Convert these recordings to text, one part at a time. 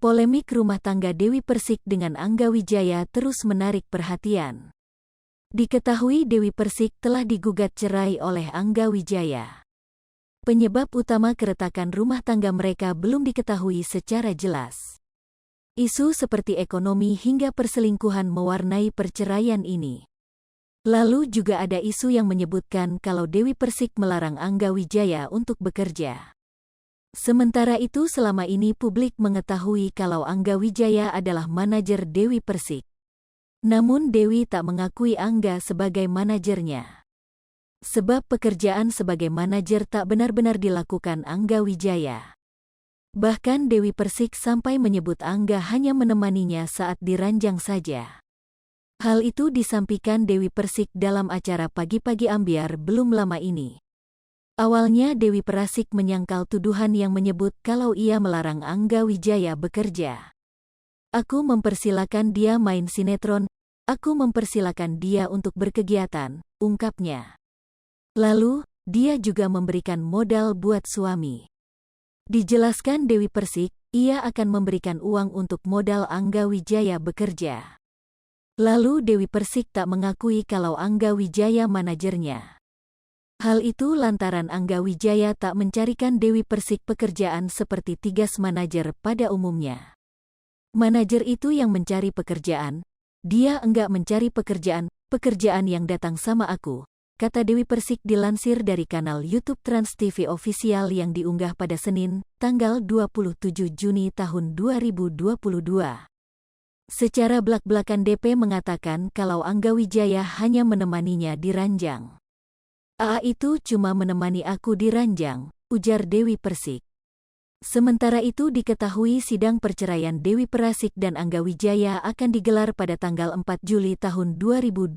Polemik rumah tangga Dewi Persik dengan Angga Wijaya terus menarik perhatian. Diketahui Dewi Persik telah digugat cerai oleh Angga Wijaya. Penyebab utama keretakan rumah tangga mereka belum diketahui secara jelas. Isu seperti ekonomi hingga perselingkuhan mewarnai perceraian ini. Lalu juga ada isu yang menyebutkan kalau Dewi Persik melarang Angga Wijaya untuk bekerja. Sementara itu selama ini publik mengetahui kalau Angga Wijaya adalah manajer Dewi Persik. Namun Dewi tak mengakui Angga sebagai manajernya. Sebab pekerjaan sebagai manajer tak benar-benar dilakukan Angga Wijaya. Bahkan Dewi Persik sampai menyebut Angga hanya menemaninya saat diranjang saja. Hal itu disampaikan Dewi Persik dalam acara Pagi-Pagi Ambyar belum lama ini. Awalnya Dewi Persik menyangkal tuduhan yang menyebut kalau ia melarang Angga Wijaya bekerja. Aku mempersilakan dia main sinetron, aku mempersilakan dia untuk berkegiatan, ungkapnya. Lalu, dia juga memberikan modal buat suami. Dijelaskan Dewi Persik, ia akan memberikan uang untuk modal Angga Wijaya bekerja. Lalu Dewi Persik tak mengakui kalau Angga Wijaya manajernya. Hal itu lantaran Angga Wijaya tak mencarikan Dewi Persik pekerjaan seperti tugas manajer pada umumnya. Manajer itu yang mencari pekerjaan, dia enggak mencari pekerjaan yang datang sama aku, kata Dewi Persik dilansir dari kanal YouTube Trans TV Official yang diunggah pada Senin, tanggal 27 Juni tahun 2022. Secara belak-belakan DP mengatakan kalau Angga Wijaya hanya menemaninya di ranjang. Itu cuma menemani aku di ranjang, ujar Dewi Persik. Sementara itu diketahui sidang perceraian Dewi Persik dan Angga Wijaya akan digelar pada tanggal 4 Juli tahun 2022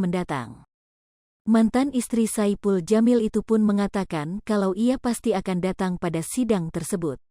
mendatang. Mantan istri Saipul Jamil itu pun mengatakan kalau ia pasti akan datang pada sidang tersebut.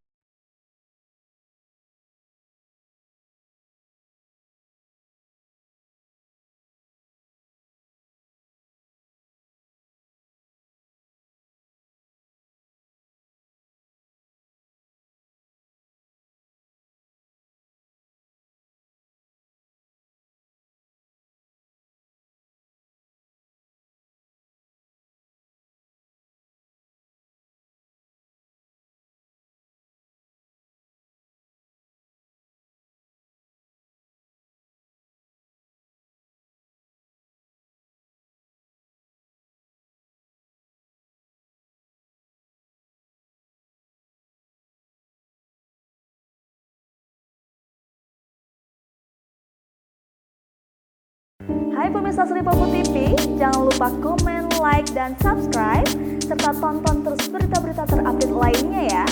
Hai pemirsa Sri Popo TV, jangan lupa komen, like, dan subscribe, serta tonton terus berita-berita terupdate lainnya ya.